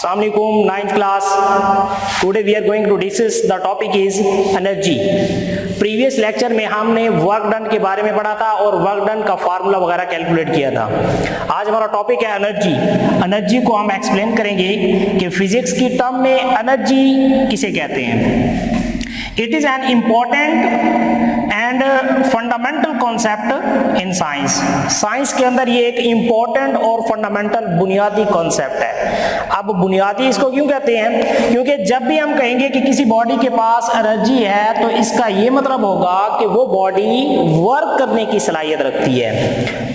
Assalamualaikum, 9th class. Today we are going to discuss the topic is energy. Previous lecture में हमने work done के बारे में पढ़ा था और वर्क डन का फार्मूला वगैरह कैलकुलेट किया था। आज हमारा टॉपिक है एनर्जी। एनर्जी को हम एक्सप्लेन करेंगे कि फिजिक्स की टर्म में एनर्जी किसे कहते हैं। It is an important and fundamental concept in science. Science के अंदर ये एक इंपॉर्टेंट और फंडामेंटल बुनियादी कॉन्सेप्ट है। अब बुनियादी इसको क्यों कहते हैं? क्योंकि जब भी हम कहेंगे कि किसी बॉडी के पास एनर्जी है तो इसका ये मतलब होगा कि वो बॉडी वर्क करने की सलाहियत रखती है।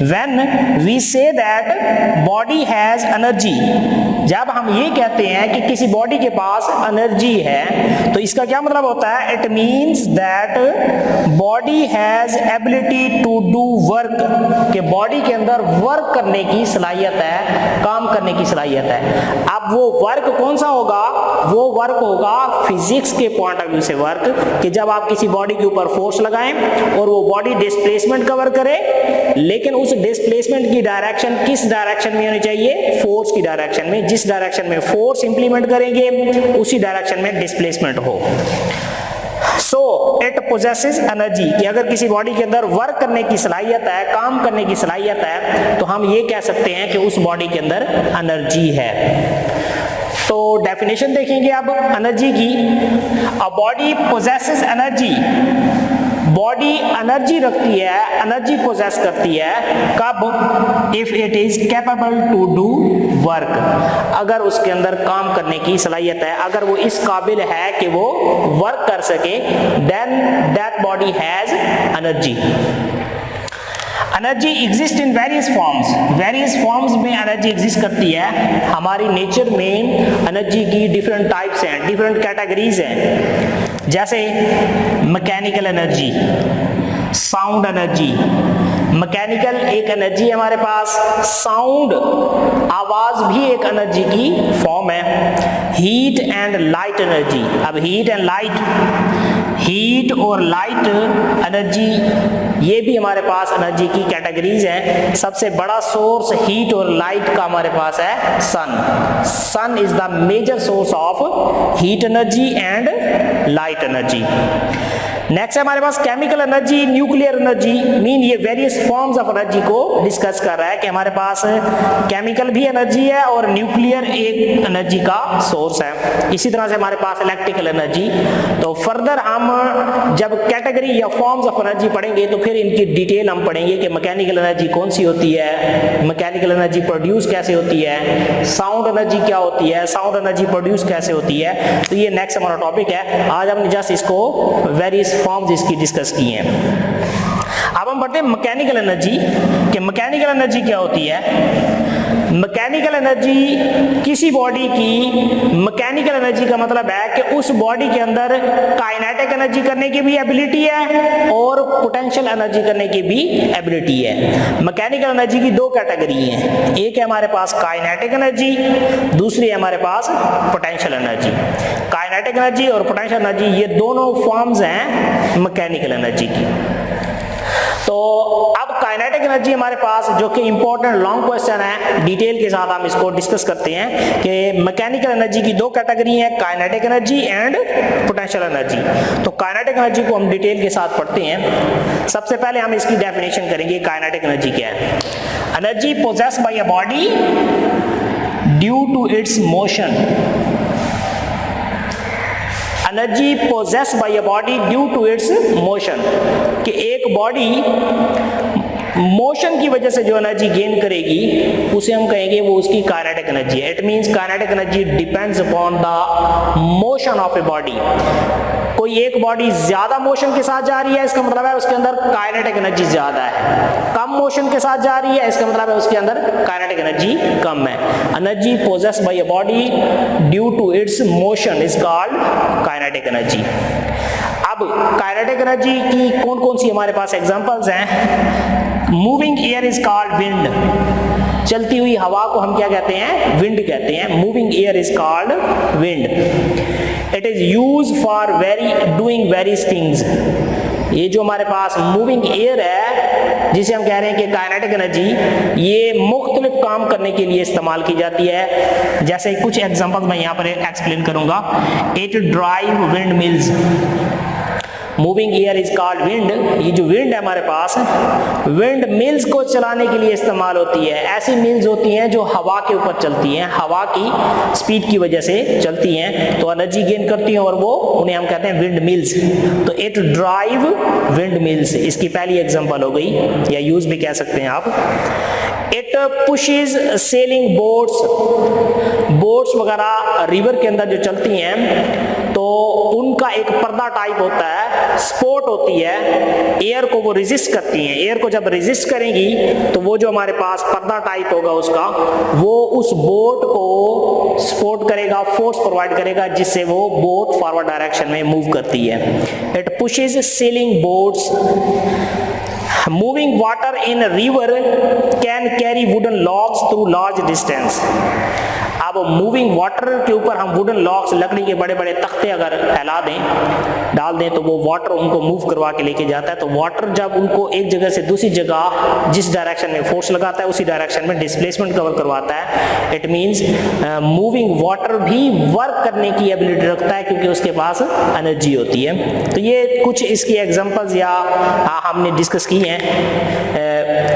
When we say that body has energy, जब हम ये कहते हैं कि किसी बॉडी के पास एनर्जी है तो इसका क्या मतलब होता है? It means that body has ability to do work, कि बॉडी के अंदर वर्क करने की सलाहियत है, काम करने की सलाहियत है। अब वो वर्क कौन सा होगा? वो वर्क होगा फिजिक्स के पॉइंट ऑफ व्यू से वर्क, कि जब आप किसी बॉडी के ऊपर फोर्स लगाएं और वो बॉडी डिस्प्लेसमेंट कवर करे, लेकिन उस डिस्प्लेसमेंट की डायरेक्शन किस डायरेक्शन में होनी चाहिए? फोर्स की डायरेक्शन में। जिस डायरेक्शन में फोर्स इंप्लीमेंट करेंगे उसी डायरेक्शन में डिस्प्लेसमेंट हो। सो इट पोजेसेस एनर्जी, कि अगर किसी बॉडी के अंदर वर्क करने की सलाहियत है, काम करने की सलाहियत है, तो हम ये कह सकते हैं कि उस बॉडी के अंदर एनर्जी है। तो डेफिनेशन देखेंगे अब एनर्जी की। A body possesses energy, body energy रखती है, एनर्जी पोजेस करती है कब? If it is capable to do work, अगर उसके अंदर काम करने की सलाहियत है, अगर वो इस काबिल है कि वो वर्क कर सके, then that body has energy. Energy exist in various forms, various forms में एनर्जी एग्जिस्ट करती है। हमारी नेचर में एनर्जी की डिफरेंट टाइप्स हैं, डिफरेंट कैटेगरीज हैं। जैसे mechanical energy, sound energy. Mechanical एक एनर्जी है हमारे पास, साउंड आवाज भी एक एनर्जी की फॉर्म है। Heat and light energy. अब हीट एंड लाइट, हीट और लाइट एनर्जी ये भी हमारे पास एनर्जी की कैटेगरीज हैं। सबसे बड़ा सोर्स हीट और लाइट का हमारे पास है sun. Sun is the major source of heat energy and light energy. Next है हमारे पास chemical energy, nuclear energy. Mean ये वेरियस फॉर्म्स ऑफ एनर्जी को डिस्कस कर रहा है कि हमारे पास केमिकल भी एनर्जी है और न्यूक्लियर एक एनर्जी का सोर्स है। इसी तरह से हमारे पास इलेक्ट्रिकल एनर्जी। तो फर्दर हम जब कैटेगरी या फॉर्म्स ऑफ एनर्जी पढ़ेंगे तो फिर इनकी डिटेल हम पढ़ेंगे कि मैकेनिकल एनर्जी कौन सी होती है, मैकेनिकल एनर्जी प्रोड्यूस कैसे होती है, साउंड एनर्जी क्या होती है, साउंड एनर्जी प्रोड्यूस कैसे होती है। तो ये नेक्स्ट हमारा टॉपिक है। आज हमने जस्ट इसको वेरियस फॉर्म्स इसकी डिस्कस की हैं। अब हम बढ़ते हैं मैकेनिकल एनर्जी, कि मैकेनिकल एनर्जी क्या होती है। मैकेनिकल एनर्जी किसी बॉडी की, मैकेनिकल एनर्जी का मतलब है कि उस बॉडी के अंदर काइनेटिक एनर्जी करने की भी एबिलिटी है और पोटेंशियल एनर्जी करने की भी एबिलिटी है। मैकेनिकल एनर्जी की दो कैटेगरी हैं, एक है हमारे पास काइनेटिक एनर्जी, दूसरी है हमारे पास पोटेंशियल एनर्जी। काइनेटिक एनर्जी और पोटेंशियल एनर्जी ये दोनों फॉर्म्स हैं मैकेनिकल एनर्जी की। तो अब काइनेटिक एनर्जी हमारे पास, जो कि इंपॉर्टेंट लॉन्ग क्वेश्चन है, डिटेल के साथ हम इसको डिस्कस करते हैं कि मैकेनिकल एनर्जी की दो कैटेगरी है, kinetic energy and potential energy. तो काइनेटिक एनर्जी को हम डिटेल के साथ पढ़ते हैं। सबसे पहले हम इसकी डेफिनेशन करेंगे काइनेटिक एनर्जी क्या है। Energy possessed by a body due to its motion. Energy possessed by a body due to its motion, कि एक बॉडी मोशन की वजह से जो एनर्जी गेन करेगी उसे हम कहेंगे वो उसकी काइनेटिक एनर्जी है। It means kinetic energy depends upon the motion of a body. कोई एक बॉडी ज्यादा मोशन के साथ जा रही है, इसका मतलब है उसके अंदर काइनेटिक एनर्जी ज्यादा है। कम मोशन के साथ जा रही है, इसका मतलब है उसके अंदर काइनेटिक एनर्जी कम है। Energy possessed by a body due to its motion is called kinetic energy. अब काइनेटिक एनर्जी की कौन कौन सी हमारे पास एग्जांपल्स हैं? Moving air is called wind. चलती हुई हवा को हम क्या कहते हैं? विंड कहते हैं। Moving air is called wind. It is use for doing various things. ये जो हमारे पास मूविंग एयर है जिसे हम कह रहे हैं कि काइनेटिक एनर्जी, ये मुख्तलिफ काम करने के लिए इस्तेमाल की जाती है। जैसे कुछ एग्जांपल मैं यहाँ पर एक्सप्लेन करूंगा। It drive wind mills, moving air is called wind. ये जो विंड है हमारे पास, विंड मिल्स को चलाने के लिए इस्तेमाल होती है। ऐसी मिल्स होती हैं जो हवा के ऊपर चलती हैं, हवा की स्पीड की वजह से चलती हैं, तो एनर्जी गेन करती हैं, और वो उन्हें हम कहते हैं विंड मिल्स। तो इट ड्राइव विंड मिल्स इसकी पहली एग्जांपल हो गई, या यूज भी कह सकते हैं आप। It pushes selling boats, boats वगैरह रिवर के अंदर जो चलती हैं तो उनका एक पर्दा टाइप होता है, स्पोर्ट होती है, एयर को वो रेजिस्ट करती हैं। एयर को जब रेजिस्ट करेंगी तो वो जो हमारे पास पर्दा टाइप होगा उसका, वो उस बोट को सपोर्ट करेगा, फोर्स प्रोवाइड करेगा, जिससे वो बोट फॉरवर्ड डायरेक्शन में मूव करती है। It pushes selling boats. Moving water in a river can carry wooden logs through large distance. अब मूविंग वाटर के ऊपर हम वुडन लॉग्स, लकड़ी के बड़े बड़े तख्ते अगर फैला दें, डाल दें, तो वो वाटर उनको मूव करवा के लेके जाता है। तो वाटर जब उनको एक जगह से दूसरी जगह जिस डायरेक्शन में फोर्स लगाता है उसी डायरेक्शन में डिस्प्लेसमेंट कवर करवाता है। इट मींस मूविंग वाटर भी वर्क करने की एबिलिटी रखता है क्योंकि उसके पास एनर्जी होती है। तो ये कुछ इसकी एग्जांपल्स या हमने डिस्कस की हैं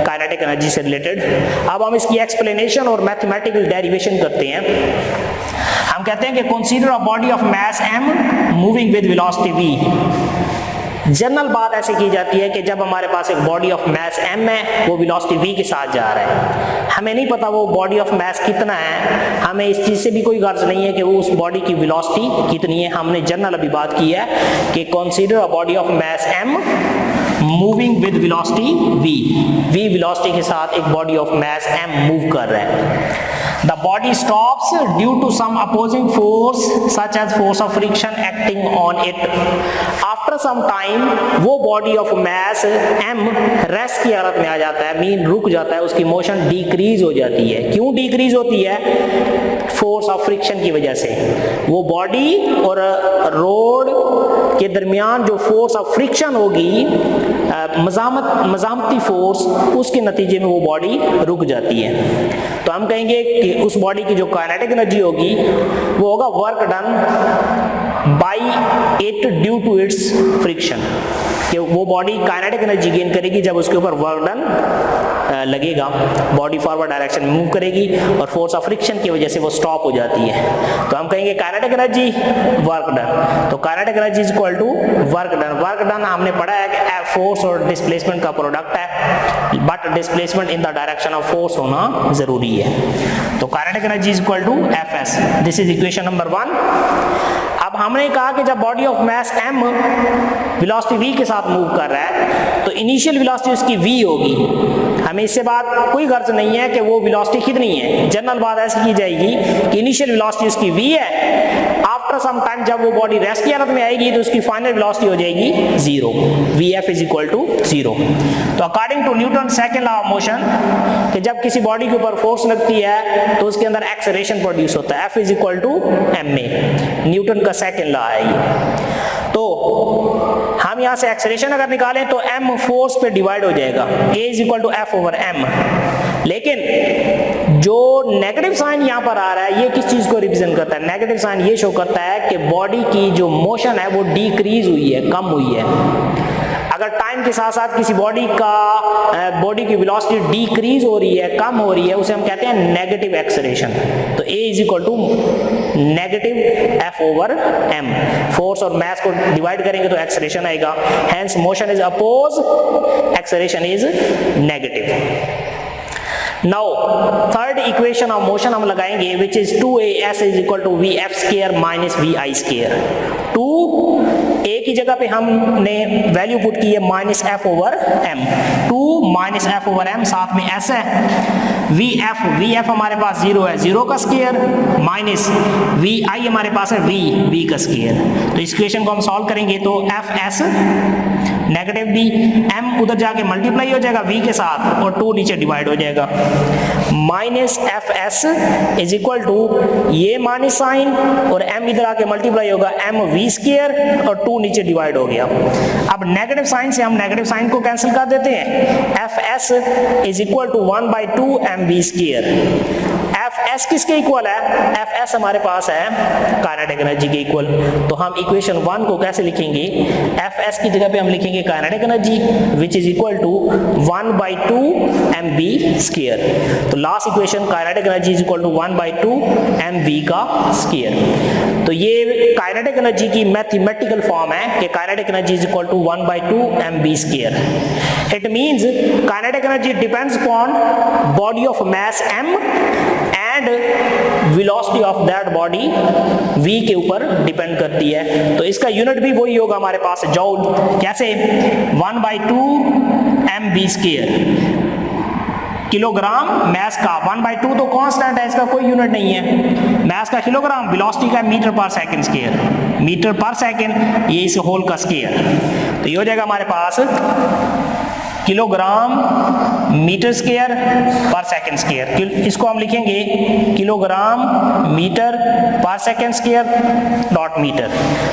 काइनेटिक एनर्जी से रिलेटेड। अब हम इसकी एक्सप्लेनेशन और मैथमेटिकल डेरिवेशन करते हैं। हम कहते हैं कि consider a body of mass m moving with velocity v। General बात ऐसे की जाती है कि जब हमारे पास एक बॉडी ऑफ मास m है, वो वेलोसिटी v के साथ जा रहा है। हमें नहीं पता वो बॉडी ऑफ मास कितना है, हमें इस चीज से भी कोई गर्ज नहीं है कि वो उस बॉडी की वेलोसिटी कितनी है। हमने जनरल अभी बात की है कि consider a body of mass m moving with velocity v velocity के साथ एक body of mass m move कर रहा है। The body stops due to some opposing force such as force of friction acting on it. After some time वो body of mass m rest की हालत में आ जाता है, मीन रुक जाता है, उसकी मोशन डिक्रीज हो जाती है। क्यों डिक्रीज होती है? फोर्स ऑफ फ्रिक्शन की वजह से। वो बॉडी और रोड के दरमियान जो फोर्स ऑफ फ्रिक्शन होगी, मजामती फोर्स, उसके नतीजे में वो बॉडी रुक जाती है। तो हम कहेंगे कि उस बॉडी की जो काइनेटिक एनर्जी होगी वो होगा work done by it due to its friction, कि वो बॉडी काइनेटिक एनर्जी गेन करेगी जब उसके ऊपर वर्क डन लगेगा, बॉडी फॉरवर्ड डायरेक्शन में मूव करेगी और फोर्स ऑफ फ्रिक्शन की वजह से वो स्टॉप हो जाती है। तो हम कहेंगे काइनेटिक एनर्जी वर्क डन। तो kinetic energy is equal to work done. Work done हमने पढ़ा है कि फोर्स और डिस्प्लेसमेंट का प्रोडक्ट है, but displacement in the direction of force होना जरूरी है। तो kinetic energy is equal to Fs। This is equation number 1। अब हमने कहा कि जब body of mass m velocity v के साथ मूव कर रहा है तो इनिशियल वेलोसिटी उसकी v होगी। हमें इससे बात कोई गर्ज नहीं है कि वो वेलोसिटी कितनी है। जनरल बात ऐसी की जाएगी कि इनिशियल वेलोसिटी उसकी v है, आफ्टर सम टाइम जब वो बॉडी रेस्ट की हालत में आएगी तो उसकी फाइनल वेलोसिटी हो जाएगी 0, vf इज इक्वल टू 0। तो according to Newton second law of motion, कि जब किसी बॉडी के ऊपर फोर्स लगती है तो उसके अंदर एक्सेलरेशन प्रोड्यूस होता है, F is equal to ma। Newton का सेकंड लॉ है ये। तो हम यहां से एक्सेलरेशन अगर निकालें तो m फोर्स पे डिवाइड हो जाएगा, a is equal to F over m। लेकिन जो नेगेटिव साइन यहां पर आ रहा है ये किस चीज को रिप्रेजेंट करता है? नेगेटिव साइन ये शो करता है कि बॉडी की जो मोशन है वो डिक्रीज हुई है, कम हुई है। अगर टाइम के साथ साथ किसी बॉडी की वेलोसिटी डिक्रीज हो रही है, कम हो रही है, उसे हम कहते हैं नेगेटिव एक्सेलरेशन। तो a is equal to negative F over m। Force और मास को डिवाइड करेंगे तो एक्सेलरेशन आएगा, hence motion is oppose, acceleration is negative. Now third equation of motion हम लगाएंगे which is 2as is equal to vf square minus vi square। 2 a की जगह पे हमने वैल्यू पुट की है minus F over m, 2 minus F over m, साथ में s है। vf हमारे पास 0 है, 0 का स्क्वायर माइनस vi हमारे पास है v का स्क्वायर। तो इस इक्वेशन को हम सॉल्व करेंगे तो fs नेगेटिव b, m उधर जाके मल्टीप्लाई हो जाएगा v के साथ और 2 नीचे डिवाइड हो जाएगा। Minus F S is equal to ये माइनस साइन और m इधर आके मल्टीप्लाई होगा एम वी स्क्वायर और 2 नीचे डिवाइड हो गया। अब नेगेटिव साइन से हम नेगेटिव साइन को कैंसिल कर देते हैं। F S is equal to 1/2 M we square. F S किसके इक्वल है? एफ एस हमारे पास है काइनेटिक एनर्जी के इक्वल। तो हम इक्वेशन 1 को कैसे लिखेंगे? एफ एस की जगह पे हम लिखेंगे kinetic energy which is equal to 1/2 M we square. तो last equation kinetic energy is equal to 1/2 M v का स्क्वायर। तो ये काइनेटिक एनर्जी की मैथमेटिकल फॉर्म है कि kinetic energy is equal to 1/2 M we square. It means kinetic energy depends upon body of mass m and velocity of that body v के ऊपर depend करती है। तो इसका यूनिट भी वही होगा हमारे पास जॉल। कैसे? 1/2 M we square. Kilogram mass का 1/2 तो कांस्टेंट है, इसका कोई यूनिट नहीं है। मास का किलोग्राम, वेलोसिटी का मीटर पर सेकंड स्क्वायर, मीटर पर सेकंड ये इस होल का स्क्वायर। तो ये हो जाएगा हमारे पास किलोग्राम मीटर स्क्वायर पर सेकंड स्क्वायर। इसको हम लिखेंगे किलोग्राम मीटर पर second square dot metre.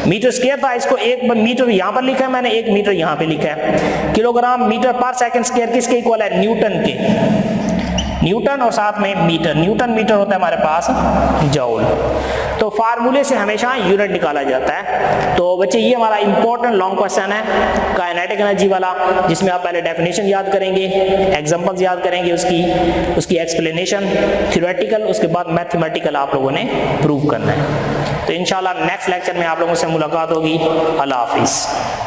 Metre square था, इसको एक मीटर यहाँ पर लिखा है मैंने, 1 मीटर यहाँ पे लिखा है। किलोग्राम मीटर पर सेकंड स्क्वायर किसके इक्वल है? न्यूटन के। न्यूटन और साथ में मीटर, न्यूटन मीटर होता है हमारे पास जॉल। तो फार्मूले से हमेशा यूनिट निकाला जाता है। तो बच्चे ये हमारा इंपॉर्टेंट लॉन्ग क्वेश्चन है काइनेटिक एनर्जी वाला, जिसमें आप पहले डेफिनेशन याद करेंगे, एग्जांपल्स याद करेंगे, उसकी एक्सप्लेनेशन थ्योरेटिकल, उसके बाद मैथमेटिकल आप लोगों ने प्रूव करना है। तो इंशाल्लाह नेक्स्ट लेक्चर में आप लोगों से मुलाकात होगी। अल्लाह हाफिज़।